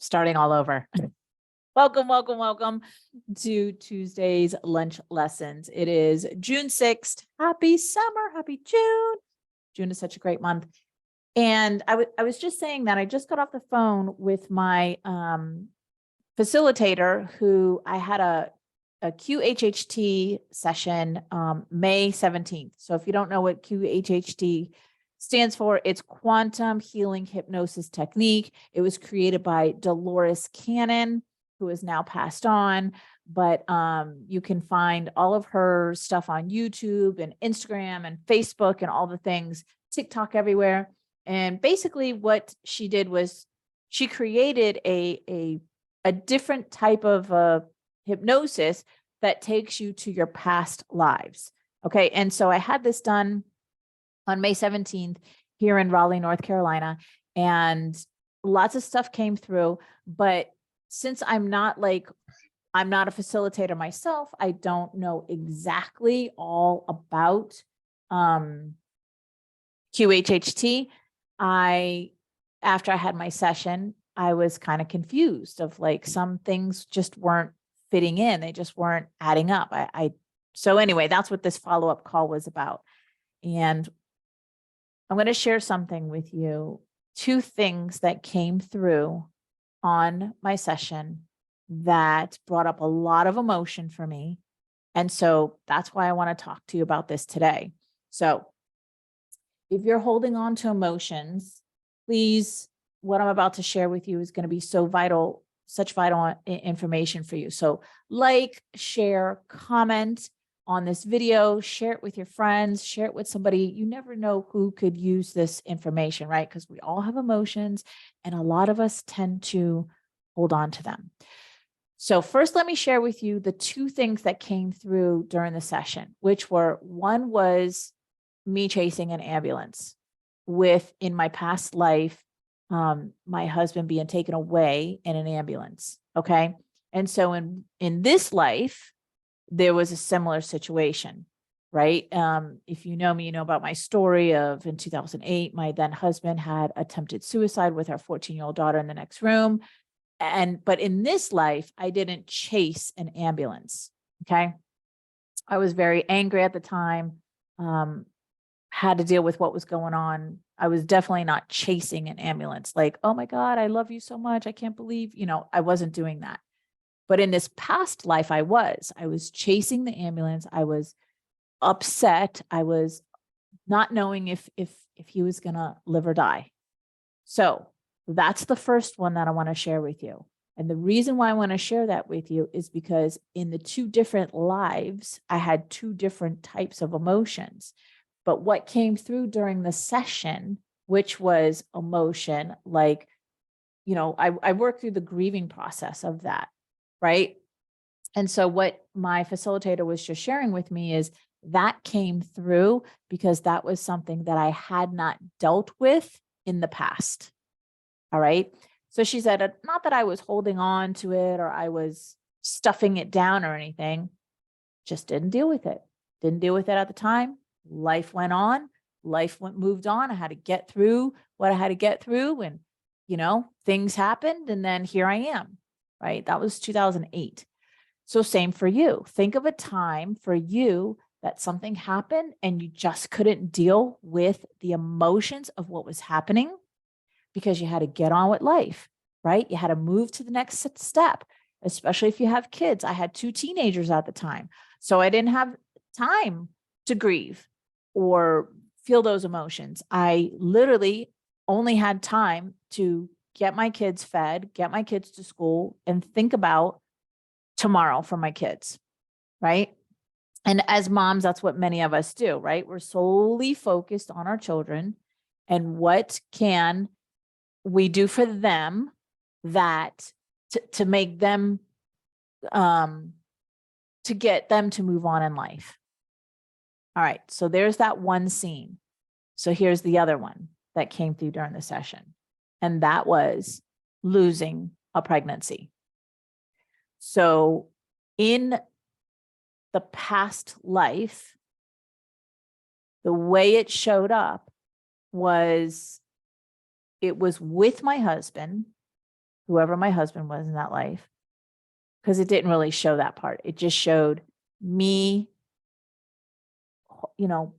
starting all over. Welcome, welcome, welcome to Tuesday's lunch lessons. It is June 6th. Happy summer. Happy June. June is such a great month. And I was just saying that I just got off the phone with my facilitator who I had a QHHT session May 17th. So if you don't know what QHHT stands for, it's Quantum Healing Hypnosis Technique. It was created by Dolores Cannon, who is now passed on, but you can find all of her stuff on YouTube and Instagram and Facebook and all the things, TikTok, everywhere. And basically what she did was she created a different type of hypnosis that takes you to your past lives. Okay. And so I had this done on May 17th here in Raleigh, North Carolina, and lots of stuff came through. But since I'm not a facilitator myself, I don't know exactly all about QHHT. After I had my session, I was kind of confused of like some things just weren't fitting in. They just weren't adding up. So anyway, that's what this follow-up call was about. And I'm going to share something with you, 2 things that came through on my session that brought up a lot of emotion for me. And so that's why I want to talk to you about this today. So if you're holding on to emotions, please, what I'm about to share with you is going to be so vital, such vital information for you. So like, share, comment on this video, share it with your friends, share it with somebody. You never know who could use this information, right? Because we all have emotions and a lot of us tend to hold on to them. So first, let me share with you the 2 things that came through during the session, which were, one was me chasing an ambulance in my past life, my husband being taken away in an ambulance. Okay. And so in this life, there was a similar situation, right? If you know me, you know about my story of in 2008, my then husband had attempted suicide with our 14-year-old daughter in the next room. But in this life, I didn't chase an ambulance. Okay. I was very angry at the time, had to deal with what was going on. I was definitely not chasing an ambulance. Like, oh my God, I love you so much. I can't believe, I wasn't doing that. But in this past life, I was chasing the ambulance. I was upset. I was not knowing if he was going to live or die. So that's the first one that I want to share with you. And the reason why I want to share that with you is because in the 2 different lives, I had 2 different types of emotions. But what came through during the session, which was emotion, like, I worked through the grieving process of that. Right. And so what my facilitator was just sharing with me is that came through because that was something that I had not dealt with in the past. All right. So she said, not that I was holding on to it or I was stuffing it down or anything, just didn't deal with it. Didn't deal with it at the time. Life went on. Moved on. I had to get through what I had to get through. And, things happened. And then here I am. Right? That was 2008. So same for you. Think of a time for you that something happened and you just couldn't deal with the emotions of what was happening because you had to get on with life, right? You had to move to the next step, especially if you have kids. I had 2 teenagers at the time. So I didn't have time to grieve or feel those emotions. I literally only had time to get my kids fed, get my kids to school, and think about tomorrow for my kids, right? And as moms, that's what many of us do, right? We're solely focused on our children and what can we do for them that to make them, to get them to move on in life. All right, so there's that one scene. So here's the other one that came through during the session. And that was losing a pregnancy. So in the past life, the way it showed up was it was with my husband whoever my husband was in that life, because it didn't really show that part. It just showed me,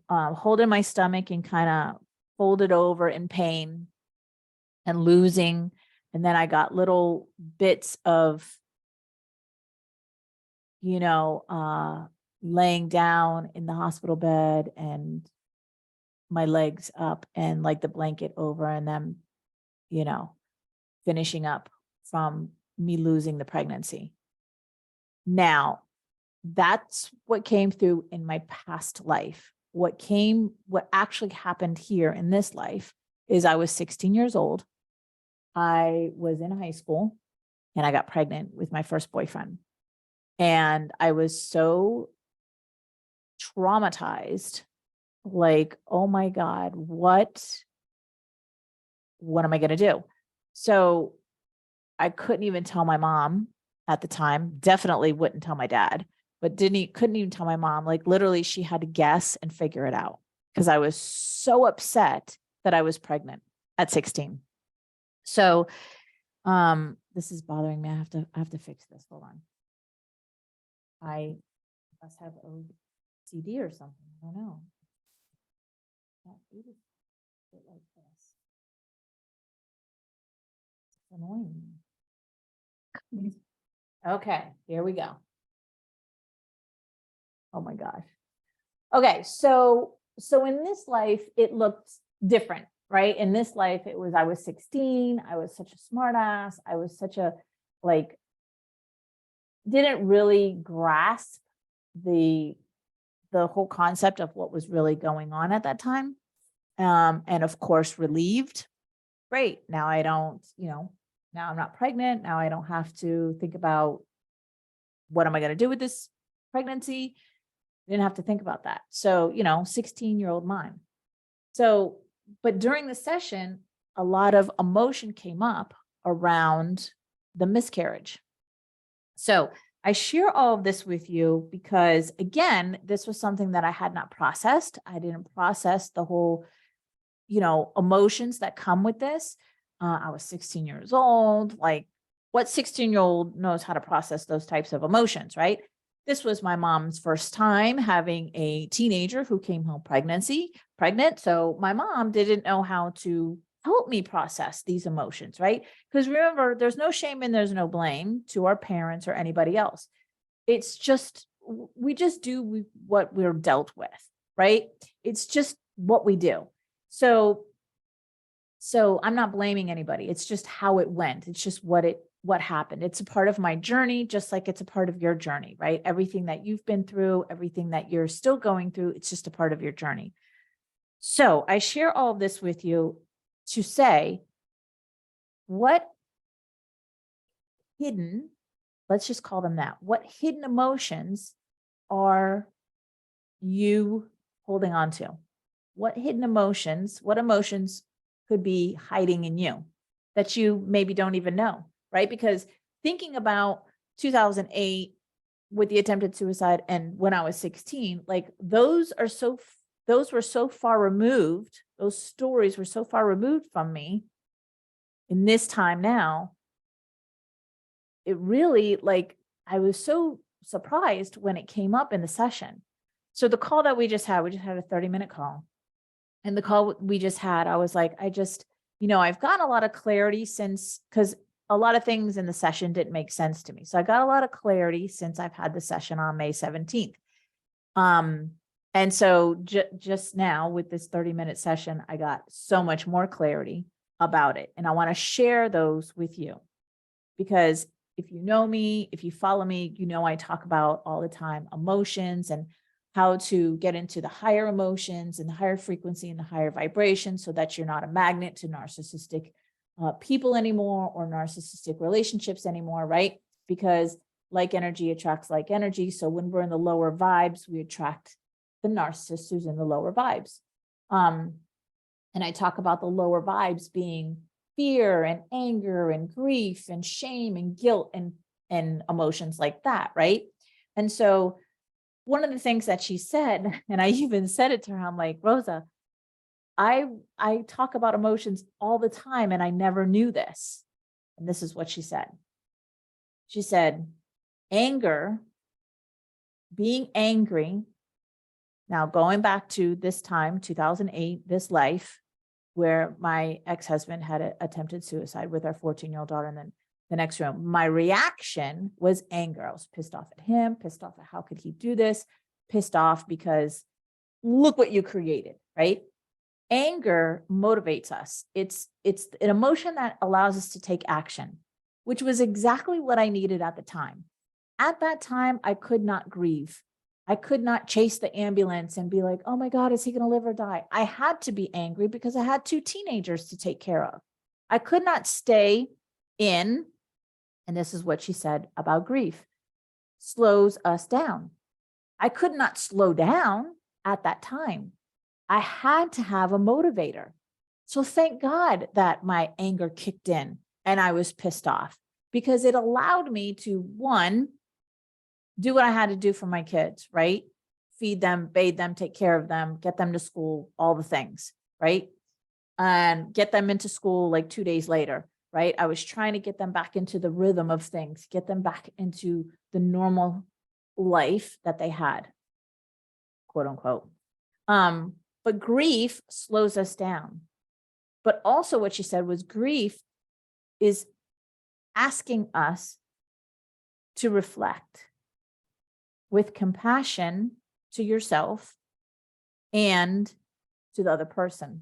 holding my stomach and kind of folded over in pain and losing. And then I got little bits of, laying down in the hospital bed and my legs up and like the blanket over, and then, finishing up from me losing the pregnancy. Now, that's what came through in my past life. What actually happened here in this life is I was 16 years old. I was in high school and I got pregnant with my first boyfriend. And I was so traumatized, like, oh my God, what am I going to do? So I couldn't even tell my mom at the time, definitely wouldn't tell my dad, but couldn't even tell my mom. Like literally she had to guess and figure it out because I was so upset that I was pregnant at 16. So this is bothering me. I have to fix this. Hold on. I must have OCD or something. I don't know. Can't read it like this. It's annoying me. Okay, here we go. Oh my gosh. Okay, so in this life, it looked different, right? In this life, I was 16. I was such a smart ass. I was such a, didn't really grasp the whole concept of what was really going on at that time. And of course, relieved. Great. Now I don't, now I'm not pregnant. Now I don't have to think about what am I going to do with this pregnancy? Didn't have to think about that. So, 16-year-old mind. So, but during the session, a lot of emotion came up around the miscarriage. So I share all of this with you because, again, this was something that I had not processed. I didn't process the whole, emotions that come with this. I was 16 years old. Like, what 16-year-old knows how to process those types of emotions, right? This was my mom's first time having a teenager who came home pregnant. So my mom didn't know how to help me process these emotions, right? Because remember, there's no shame and there's no blame to our parents or anybody else. It's just, we just do what we're dealt with, right? It's just what we do. So I'm not blaming anybody. It's just how it went. It's just what happened. It's a part of my journey, just like it's a part of your journey, right? Everything that you've been through, everything that you're still going through, it's just a part of your journey. So I share all of this with you to say what hidden, let's just call them that, what hidden emotions are you holding on to? What emotions could be hiding in you that you maybe don't even know, right? Because thinking about 2008 with the attempted suicide and when I was 16, like those were so far removed. Those stories were so far removed from me in this time now. It really, I was so surprised when it came up in the session. So the call that we just had a 30-minute call. And the call we just had, I was like, I've gotten a lot of clarity because a lot of things in the session didn't make sense to me. So I got a lot of clarity since I've had the session on May 17th. And so just now with this 30-minute session, I got so much more clarity about it. And I want to share those with you because if you know me, if you follow me, I talk about all the time emotions and how to get into the higher emotions and the higher frequency and the higher vibration so that you're not a magnet to narcissistic people anymore or narcissistic relationships anymore, right? Because like energy attracts like energy. So when we're in the lower vibes, we attract the narcissist who's in the lower vibes. And I talk about the lower vibes being fear and anger and grief and shame and guilt and emotions like that, right? And so one of the things that she said, and I even said it to her, I'm like, Rosa, I talk about emotions all the time and I never knew this. And this is what she said. She said, anger, being angry. Now, going back to this time, 2008, this life where my ex-husband had attempted suicide with our 14-year-old daughter in the next room, my reaction was anger. I was pissed off at him, pissed off at how could he do this, pissed off because look what you created, right? Anger motivates us. It's an emotion that allows us to take action, which was exactly what I needed at the time. At that time, I could not grieve. I could not chase the ambulance and be like, oh my God, is he going to live or die? I had to be angry because I had 2 teenagers to take care of. I could not stay in, and this is what she said about grief, slows us down. I could not slow down at that time. I had to have a motivator. So thank God that my anger kicked in and I was pissed off, because it allowed me to, one, do what I had to do for my kids, right? Feed them, bathe them, take care of them, get them to school, all the things, right? And get them into school like 2 days later, right? I was trying to get them back into the rhythm of things, get them back into the normal life that they had, quote unquote. But grief slows us down. But also what she said was grief is asking us to reflect with compassion to yourself and to the other person.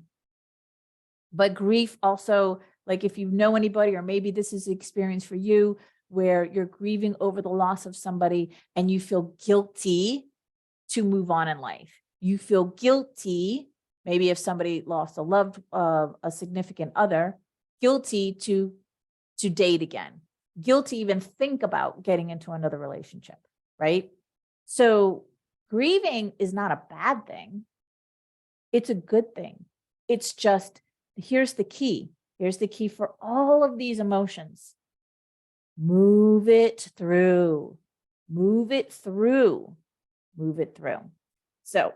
But grief also, like if you know anybody, or maybe this is the experience for you, where you're grieving over the loss of somebody and you feel guilty to move on in life. You feel guilty, maybe if somebody lost a significant other, guilty to date again, guilty even think about getting into another relationship, right? So grieving is not a bad thing. It's a good thing. It's just, here's the key. Here's the key for all of these emotions. Move it through, move it through, move it through. So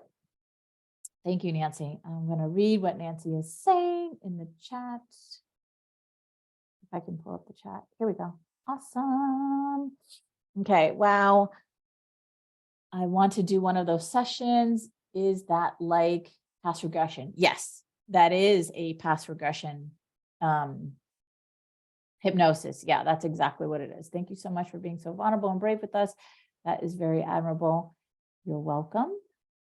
thank you, Nancy. I'm going to read what Nancy is saying in the chat. If I can pull up the chat. Here we go. Awesome. Okay. Wow. I want to do one of those sessions. Is that like past regression? Yes, that is a past regression hypnosis. Yeah, that's exactly what it is. Thank you so much for being so vulnerable and brave with us. That is very admirable. You're welcome.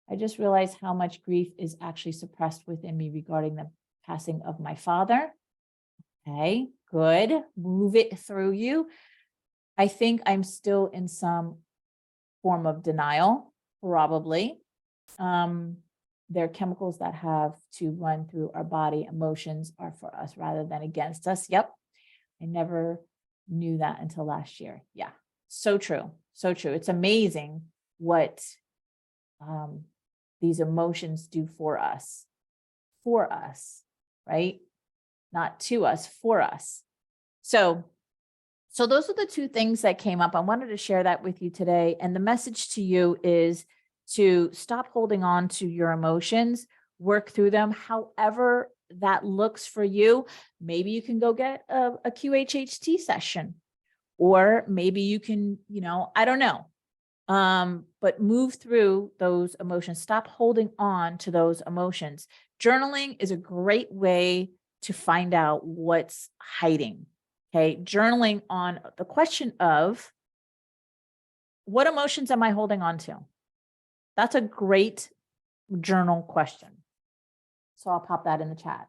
I just realized how much grief is actually suppressed within me regarding the passing of my father. Okay, good. Move it through you. I think I'm still in some form of denial, probably. There are chemicals that have to run through our body. Emotions are for us rather than against us. Yep. I never knew that until last year. Yeah. So true. So true. It's amazing what these emotions do for us, right? Not to us, for us. So those are the 2 things that came up. I wanted to share that with you today. And the message to you is to stop holding on to your emotions, work through them, however that looks for you. Maybe you can go get a QHHT session, or maybe you can, I don't know. But move through those emotions. Stop holding on to those emotions. Journaling is a great way to find out what's hiding. Okay. Journaling on the question of what emotions am I holding on to? That's a great journal question. So I'll pop that in the chat.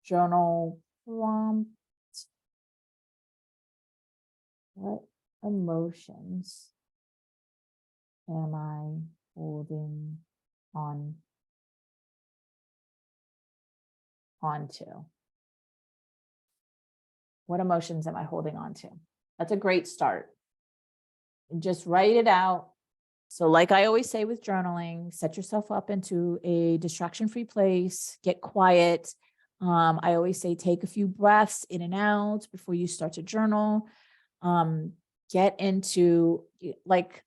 Journal prompt. What emotions am I holding onto? What emotions am I holding on to? That's a great start. And just write it out. So like I always say with journaling, set yourself up into a distraction-free place, get quiet. I always say, take a few breaths in and out before you start to journal. Get into like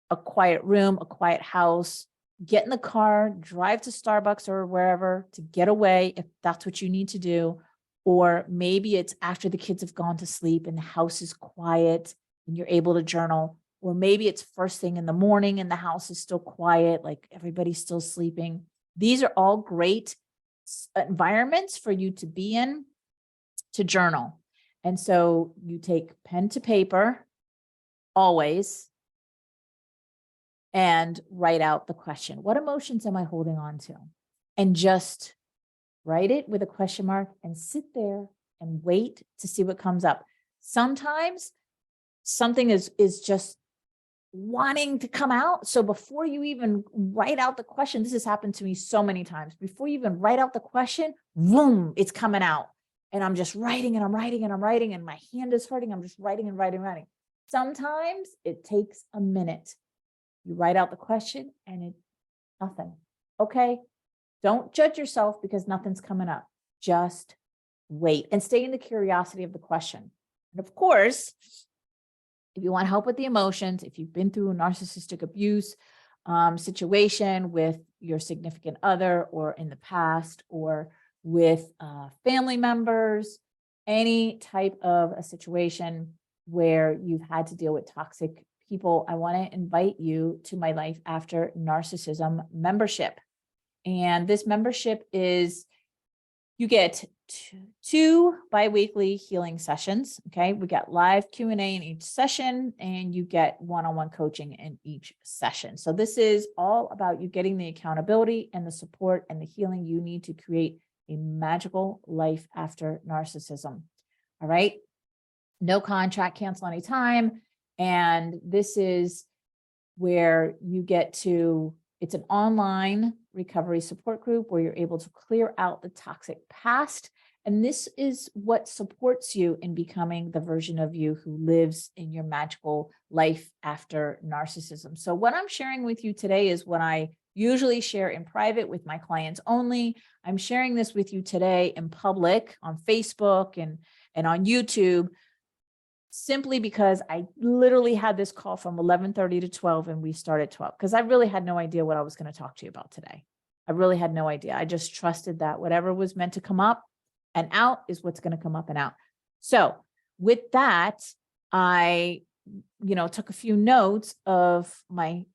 a quiet room, a quiet house, get in the car, drive to Starbucks or wherever to get away if that's what you need to do, Or maybe it's after the kids have gone to sleep and the house is quiet and you're able to journal. Or maybe it's first thing in the morning and the house is still quiet, like everybody's still sleeping. These are all great environments for you to be in to journal. And so you take pen to paper always and write out the question. What emotions am I holding on to? And just write it with a question mark and sit there and wait to see what comes up. Sometimes something is just wanting to come out. So before you even write out the question, this has happened to me so many times. Before you even write out the question, boom, it's coming out. And I'm just writing and I'm writing and I'm writing and my hand is hurting. I'm just writing and writing and writing. Sometimes it takes a minute. You write out the question and it's nothing. Okay. Don't judge yourself because nothing's coming up. Just wait and stay in the curiosity of the question. And of course, if you want help with the emotions, if you've been through a narcissistic abuse situation with your significant other or in the past or with family members, any type of a situation where you've had to deal with toxic people, I want to invite you to my Life After Narcissism membership. And this membership is, you get two bi-weekly healing sessions. Okay. We got live Q&A in each session and you get one-on-one coaching in each session. So this is all about you getting the accountability and the support and the healing you need to create a magical life after narcissism. All right. No contract, cancel anytime. And this is where you get to, it's an online recovery support group where you're able to clear out the toxic past. And this is what supports you in becoming the version of you who lives in your magical life after narcissism. So what I'm sharing with you today is what I usually share in private with my clients only. I'm sharing this with you today in public on Facebook and on YouTube, simply because I literally had this call from 11:30 to 12 and we started at 12 because I really had no idea what I was going to talk to you about today. I really had no idea. I just trusted that whatever was meant to come up and out is what's going to come up and out. So with that, I, took a few notes of my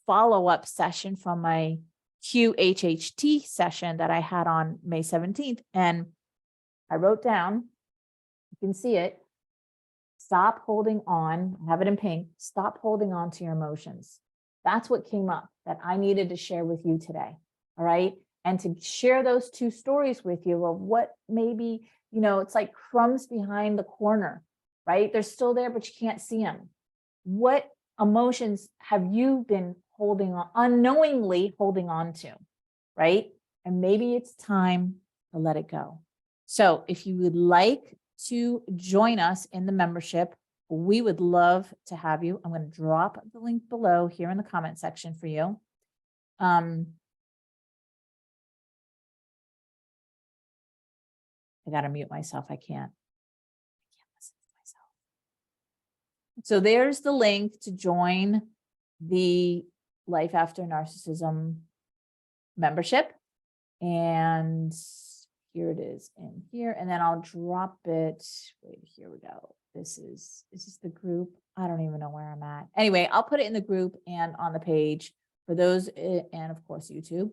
follow-up session from my QHHT session that I had on May 17th. And I wrote down, you can see it, stop holding on, I have it in pink, stop holding on to your emotions. That's what came up that I needed to share with you today. All right. And to share those two stories with you of what maybe, it's like crumbs behind the corner, right? They're still there, but you can't see them. What emotions have you been holding on, unknowingly holding on to, right? And maybe it's time to let it go. So if you would like to join us in the membership, we would love to have you. I'm going to drop the link below here in the comment section for you. I got to mute myself. I can't listen to myself. So there's the link to join the Life After Narcissism membership. And here it is in here. And then I'll drop it. Wait, here we go. This is the group. I don't even know where I'm at. Anyway, I'll put it in the group and on the page for those, and of course, YouTube.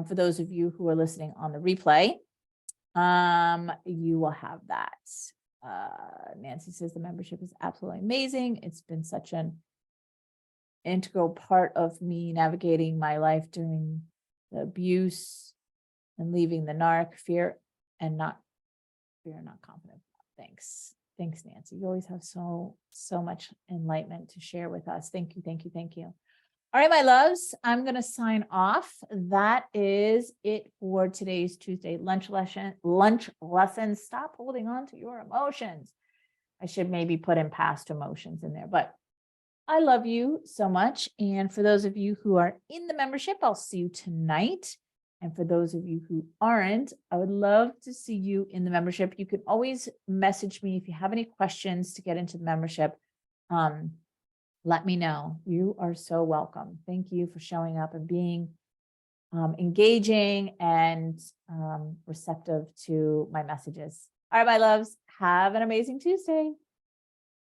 For those of you who are listening on the replay, you will have that. Nancy says the membership is absolutely amazing. It's been such an integral part of me navigating my life during the abuse and leaving the narc, fear not confident. Thanks, Nancy. You always have so much enlightenment to share with us. Thank you. All right, my loves, I'm going to sign off. That is it for today's Tuesday lunch lesson. Stop holding on to your emotions. I should maybe put in past emotions in there, but I love you so much. And for those of you who are in the membership, I'll see you tonight. And for those of you who aren't, I would love to see you in the membership. You can always message me if you have any questions to get into the membership. Let me know. You are so welcome. Thank you for showing up and being engaging and receptive to my messages. All right, my loves, have an amazing Tuesday.